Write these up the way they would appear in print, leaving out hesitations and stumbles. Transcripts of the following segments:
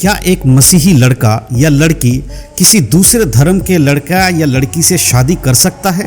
क्या एक मसीही लड़का या लड़की किसी दूसरे धर्म के लड़का या लड़की से शादी कर सकता है?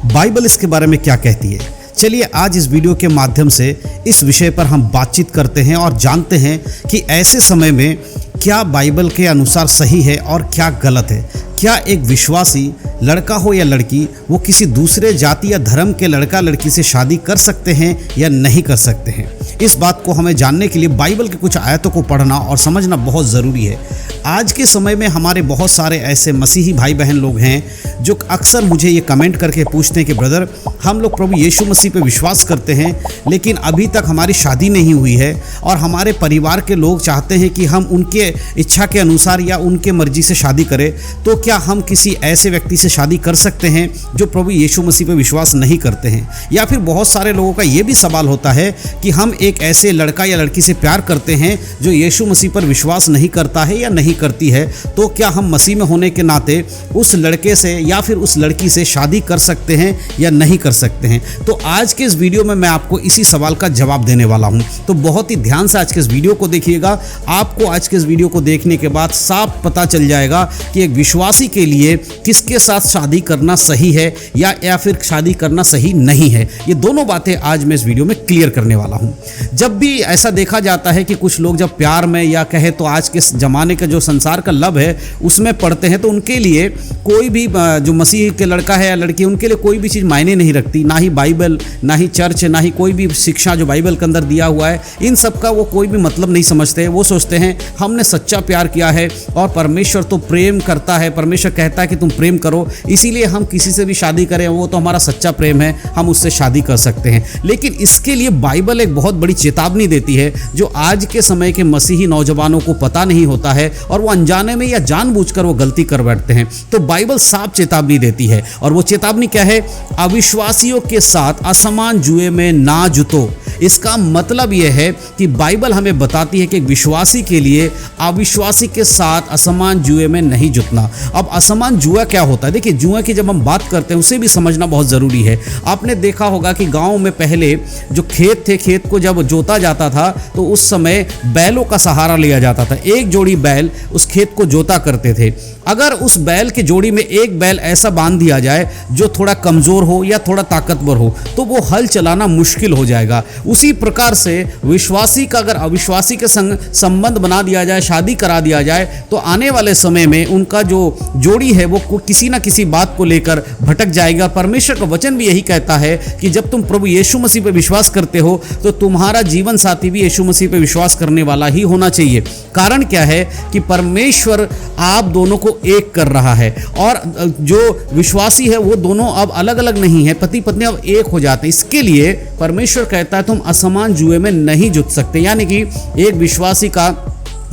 बाइबल इसके बारे में क्या कहती है? चलिए आज इस वीडियो के माध्यम से इस विषय पर हम बातचीत करते हैं और जानते हैं कि ऐसे समय में क्या बाइबल के अनुसार सही है और क्या गलत है। क्या एक विश्वासी लड़का हो या लड़की वो किसी दूसरे जाति या धर्म के लड़का लड़की से शादी कर सकते हैं या नहीं कर सकते हैं? इस बात को हमें जानने के लिए बाइबल के कुछ आयतों को पढ़ना और समझना बहुत ज़रूरी है। आज के समय में हमारे बहुत सारे ऐसे मसीही भाई बहन लोग हैं जो अक्सर मुझे ये कमेंट करके पूछते हैं कि ब्रदर, हम लोग प्रभु यीशु मसीह पे विश्वास करते हैं लेकिन अभी तक हमारी शादी नहीं हुई है और हमारे परिवार के लोग चाहते हैं कि हम उनके इच्छा के अनुसार या उनके मर्जी से शादी करें, तो क्या हम किसी ऐसे व्यक्ति से शादी कर सकते हैं जो प्रभु यीशु मसीह पे विश्वास नहीं करते हैं? या फिर बहुत सारे लोगों का ये भी सवाल होता है कि हम एक ऐसे लड़का या लड़की से प्यार करते हैं जो यीशु मसीह पर विश्वास नहीं करता है या नहीं करती है, तो क्या हम मसीह में होने के नाते उस लड़के से या फिर उस लड़की से शादी कर सकते हैं या नहीं कर सकते हैं? तो आज के इस वीडियो में मैं आपको इसी सवाल का जवाब देने वाला हूं। तो बहुत ही ध्यान से आज के इस वीडियो को देखिएगा। आपको आज के इस वीडियो को देखने के बाद साफ पता चल जाएगा कि एक विश्वासी के लिए किसके साथ शादी करना सही है या फिर शादी करना सही नहीं है। ये दोनों बातें आज मैं इस वीडियो में क्लियर करने वाला हूं। जब भी ऐसा देखा जाता है कि कुछ लोग जब प्यार में या कहे तो आज के ज़माने का जो संसार का लव है उसमें पढ़ते हैं, तो उनके लिए कोई भी जो मसीह के लड़का है या लड़की, उनके लिए कोई भी चीज़ मायने नहीं रखती। ना ही बाइबल, ना ही चर्च, ना ही कोई भी शिक्षा जो बाइबल के अंदर दिया हुआ है, इन सब का वो कोई भी मतलब नहीं समझते। वो सोचते हैं हमने सच्चा प्यार किया है और परमेश्वर तो प्रेम करता है, परमेश्वर कहता है कि तुम प्रेम करो, इसीलिए हम किसी से भी शादी करें, वो तो हमारा सच्चा प्रेम है, हम उससे शादी कर सकते हैं। लेकिन इसके लिए बाइबल एक बहुत बड़ी चेतावनी देती है जो आज के समय के मसीही नौजवानों को पता नहीं होता है और वो अनजाने में या जानबूझकर वो गलती कर बैठते हैं। तो बाइबल साफ चेतावनी देती है और वो चेतावनी क्या है? अविश्वासियों के साथ असमान जुए में ना जुतो। इसका मतलब यह है कि बाइबल हमें बताती है कि एक विश्वासी के लिए अविश्वासी के साथ असमान जुए में नहीं जुटना। अब असमान जुआ क्या होता है? देखिए, जुए की जब हम बात करते हैं उसे भी समझना बहुत ज़रूरी है। आपने देखा होगा कि गांव में पहले जो खेत थे, खेत को जब जोता जाता था तो उस समय बैलों का सहारा लिया जाता था। एक जोड़ी बैल उस खेत को जोता करते थे। अगर उस बैल की जोड़ी में एक बैल ऐसा बांध दिया जाए जो थोड़ा कमज़ोर हो या थोड़ा ताकतवर हो तो वो हल चलाना मुश्किल हो जाएगा। उसी प्रकार से विश्वासी का अगर अविश्वासी के संग संबंध बना दिया जाए, शादी करा दिया जाए, तो आने वाले समय में उनका जो जोड़ी है वो किसी ना किसी बात को लेकर भटक जाएगा। परमेश्वर का वचन भी यही कहता है कि जब तुम प्रभु यीशु मसीह पर विश्वास करते हो तो तुम्हारा जीवन साथी भी यीशु मसीह पर विश्वास करने वाला ही होना चाहिए। कारण क्या है कि परमेश्वर आप दोनों को एक कर रहा है और जो विश्वासी है वो दोनों अब अलग अलग नहीं है, पति पत्नी अब एक हो जाते हैं। इसके लिए परमेश्वर कहता है तुम असमान जुए में नहीं जुट सकते, यानी कि एक विश्वासी का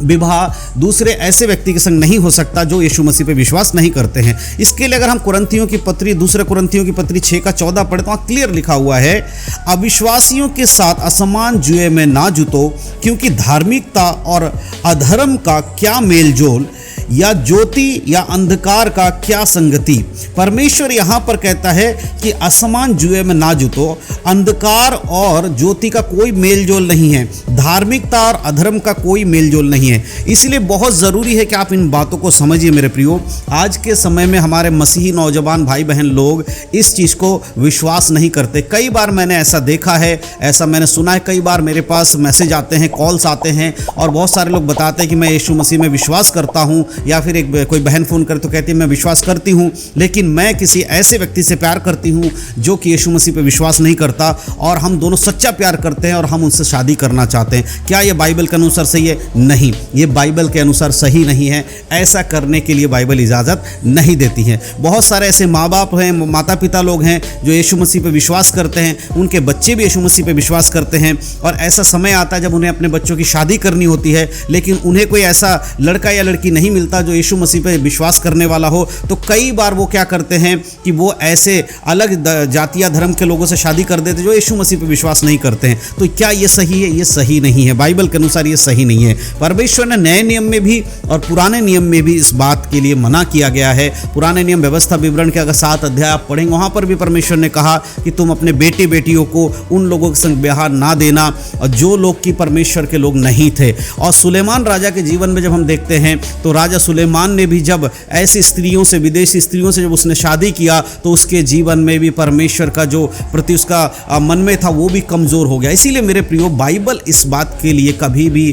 विवाह दूसरे ऐसे व्यक्ति के संग नहीं हो सकता जो यीशु मसीह पे विश्वास नहीं करते हैं। इसके लिए अगर हम कुरिन्थियों की पत्री, दूसरे कुरिन्थियों की पत्री 6:14 पढ़े तो वहाँ क्लियर लिखा हुआ है, अविश्वासियों के साथ असमान जुए में ना जुटो, क्योंकि धार्मिकता और अधर्म का क्या मेलजोल, या ज्योति या अंधकार का क्या संगति। परमेश्वर यहाँ पर कहता है कि असमान जुए में ना जुटो। अंधकार और ज्योति का कोई मेलजोल नहीं है, धार्मिकता और अधर्म का कोई मेलजोल नहीं है। इसलिए बहुत ज़रूरी है कि आप इन बातों को समझिए मेरे प्रियो। आज के समय में हमारे मसीही नौजवान भाई बहन लोग इस चीज़ को विश्वास नहीं करते। कई बार मैंने ऐसा देखा है, ऐसा मैंने सुना है। कई बार मेरे पास मैसेज आते हैं, कॉल्स आते हैं और बहुत सारे लोग बताते हैं कि मैं यीशु मसीह में विश्वास करता हूँ, या फिर कोई बहन फ़ोन करे तो कहती है मैं विश्वास करती हूँ लेकिन मैं किसी ऐसे व्यक्ति से प्यार करती हूँ जो कि यीशु मसीह पे विश्वास नहीं करता और हम दोनों सच्चा प्यार करते हैं और हम उनसे शादी करना चाहते हैं। क्या ये बाइबल के अनुसार सही है? नहीं, ये बाइबल के अनुसार सही नहीं है। ऐसा करने के लिए बाइबल इजाज़त नहीं देती है। बहुत सारे ऐसे माँ बाप हैं, माता पिता लोग हैं जो यीशु मसीह पे विश्वास करते हैं, उनके बच्चे भी यीशु मसीह पे विश्वास करते हैं और ऐसा समय आता है जब उन्हें अपने बच्चों की शादी करनी होती है लेकिन उन्हें कोई ऐसा लड़का या लड़की नहीं मिलता मिलता जो यीशु मसीह पे विश्वास करने वाला हो, तो कई बार वो क्या करते हैं कि वो ऐसे अलग जातीय धर्म के लोगों से शादी कर देते जो यीशु मसीह पे विश्वास नहीं करते हैं। तो क्या ये सही है? ये सही नहीं है, बाइबल के अनुसार ये सही नहीं है। परमेश्वर ने नए नियम में भी और पुराने नियम में भी इस बात के लिए मना किया गया है। पुराने नियम व्यवस्था विवरण के अगर 7 अध्याय आप पढ़ेंगे, वहाँ पर भी परमेश्वर ने कहा कि तुम अपने बेटे बेटियों को उन लोगों के संग ब्याह ना देना और जो लोग की परमेश्वर के लोग नहीं थे। और सुलेमान राजा के जीवन में जब हम देखते हैं तो राजा सुलेमान ने भी जब ऐसी स्त्रियों से, विदेशी स्त्रियों से जब उसने शादी किया, तो उसके जीवन में भी परमेश्वर का जो प्रति उसका मन में था वो भी कमज़ोर हो गया। इसीलिए मेरे प्रियो, बाइबल इस बात के लिए कभी भी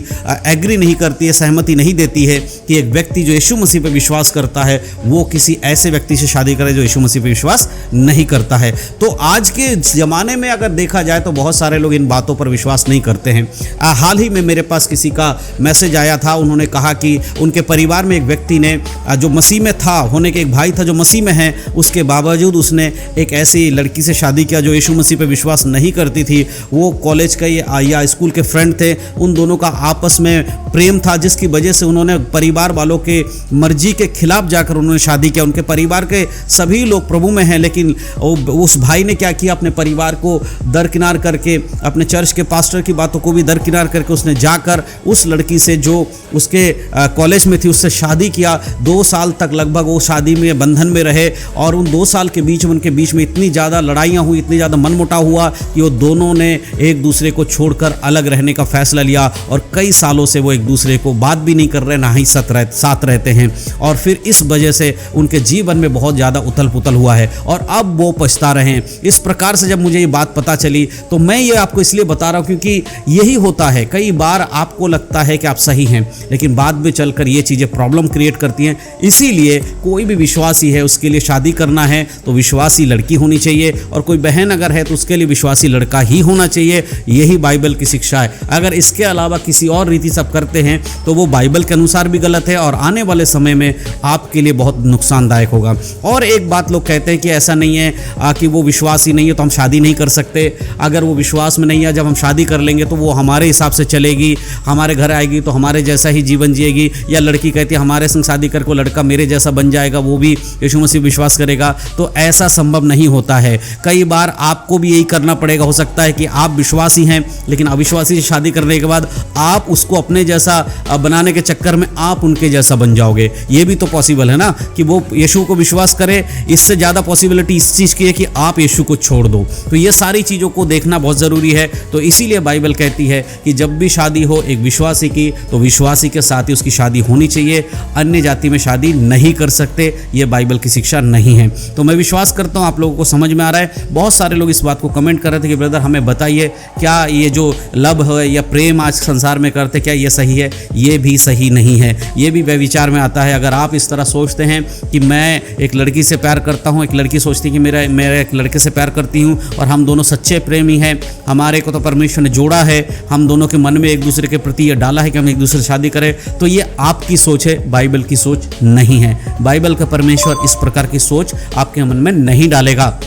एग्री नहीं करती है, सहमति नहीं देती है कि एक व्यक्ति जो यीशु मसीह पर विश्वास करता है वो किसी ऐसे व्यक्ति से शादी करे जो यीशु मसीह पर विश्वास नहीं करता है। तो आज के ज़माने में अगर देखा जाए तो बहुत सारे लोग इन बातों पर विश्वास नहीं करते हैं। हाल ही में मेरे पास किसी का मैसेज आया था, उन्होंने कहा कि उनके परिवार में एक व्यक्ति ने जो मसीह में था, होने के एक भाई था जो मसीह में है, उसके बावजूद उसने एक ऐसी लड़की से शादी किया जो यीशु मसीह पे विश्वास नहीं करती थी। वो कॉलेज का या स्कूल के फ्रेंड थे, उन दोनों का आपस में प्रेम था, जिसकी वजह से उन्होंने परिवार वालों के मर्जी के खिलाफ जाकर उन्होंने शादी किया। उनके परिवार के सभी लोग प्रभु में हैं, लेकिन उस भाई ने क्या किया, अपने परिवार को दरकिनार करके, अपने चर्च के पास्टर की बातों को भी दरकिनार करके उसने जाकर उस लड़की से जो उसके कॉलेज में थी उससे शादी किया। 2 साल तक लगभग वो शादी में बंधन में रहे और उन 2 साल के बीच में उनके बीच में इतनी ज़्यादा लड़ाइयाँ हुई, इतनी ज़्यादा मनमुटाव हुआ कि वो दोनों ने एक दूसरे को छोड़कर अलग रहने का फैसला लिया और कई सालों से वो एक दूसरे को बात भी नहीं कर रहे, ना ही साथ रहते हैं। और फिर इस वजह से उनके जीवन में बहुत ज़्यादा उथल पुथल हुआ है और अब वो पछता रहे हैं। इस प्रकार से जब मुझे ये बात पता चली तो मैं ये आपको इसलिए बता रहा हूँ क्योंकि यही होता है। कई बार आपको लगता है कि आप सही हैं, लेकिन बाद में चलकर ये चीज़ें प्रॉब्लम क्रिएट करती हैं। इसीलिए कोई भी विश्वासी है, उसके लिए शादी करना है तो विश्वासी लड़की होनी चाहिए, और कोई बहन अगर है तो उसके लिए विश्वासी लड़का ही होना चाहिए। यही बाइबल की शिक्षा है। अगर इसके अलावा किसी और रीति सब करते हैं तो वो बाइबल के अनुसार भी गलत है और आने वाले समय में आपके लिए बहुत नुकसानदायक होगा। और एक बात लोग कहते हैं कि ऐसा नहीं है कि वो विश्वासी नहीं है तो हम शादी नहीं कर सकते। अगर वो विश्वास में नहीं है, जब हम शादी कर लेंगे तो वो हमारे हिसाब से चलेगी, हमारे घर आएगी तो हमारे जैसा ही जीवन जिएगी। या लड़की कहती है हमारे संग शादी करके लड़का मेरे जैसा बन जाएगा, वो भी यीशु मसीह विश्वास करेगा। तो ऐसा संभव नहीं होता है। कई बार आपको भी यही करना पड़ेगा। हो सकता है कि आप विश्वासी हैं लेकिन अविश्वासी से शादी करने के बाद आप उसको अपने जैसा बनाने के चक्कर में आप उनके जैसा बन जाओगे। ये भी तो पॉसिबल है ना कि वो यीशु को विश्वास करे। इससे ज़्यादा पॉसिबिलिटी इस चीज़ की है कि आप यीशु को छोड़ दो। तो ये सारी चीज़ों को देखना बहुत ज़रूरी है। तो इसीलिए बाइबल कहती है कि जब भी शादी हो एक विश्वासी की तो विश्वासी के साथ ही उसकी शादी होनी चाहिए। अन्य जाति में शादी नहीं कर सकते, ये बाइबल की शिक्षा नहीं है। तो मैं विश्वास करता हूँ आप लोगों को समझ में आ रहा है। बहुत सारे लोग इस बात को कमेंट कर रहे थे कि ब्रदर हमें बताइए क्या ये जो लव है या प्रेम आज संसार में करते क्या ये सही है? ये भी सही नहीं है, ये भी व्यभिचार में आता है। अगर आप इस तरह सोचते हैं कि मैं एक लड़की से प्यार करता हूँ, एक लड़की सोचती है कि मेरा एक लड़के से प्यार करती हूँ और हम दोनों सच्चे प्रेमी हैं, हमारे को तो परमेश्वर ने जोड़ा है, हम दोनों के मन में एक दूसरे के प्रति ये डाला है कि हम एक दूसरे से शादी करें, तो ये आपकी सोच है, बाइबल की सोच नहीं है। बाइबल का परमेश्वर इस प्रकार की सोच आपके मन में नहीं डालेगा।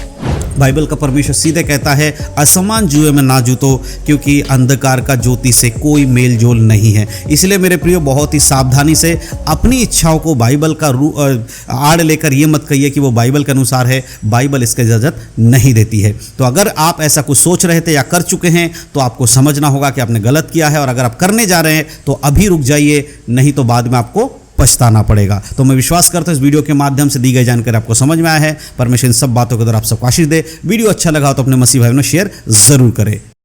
बाइबल का परमेश्वर सीधे कहता है असमान जुए में ना जूतो, क्योंकि अंधकार का ज्योति से कोई मेल जोल नहीं है। इसलिए मेरे प्रियो बहुत ही सावधानी से अपनी इच्छाओं को बाइबल का आड़ लेकर ये मत कहिए कि वो बाइबल के अनुसार है। बाइबल इसकी इजाज़त नहीं देती है। तो अगर आप ऐसा कुछ सोच रहे थे या कर चुके हैं तो आपको समझना होगा कि आपने गलत किया है, और अगर आप करने जा रहे हैं तो अभी रुक जाइए, नहीं तो बाद में आपको पछताना पड़ेगा। तो मैं विश्वास करता हूं इस वीडियो के माध्यम से दी गई जानकारी आपको समझ में आया है। परमेश्वर इन सब बातों के द्वारा आप सबको आशीष दे। वीडियो अच्छा लगा तो अपने मसीह भाई में शेयर जरूर करें।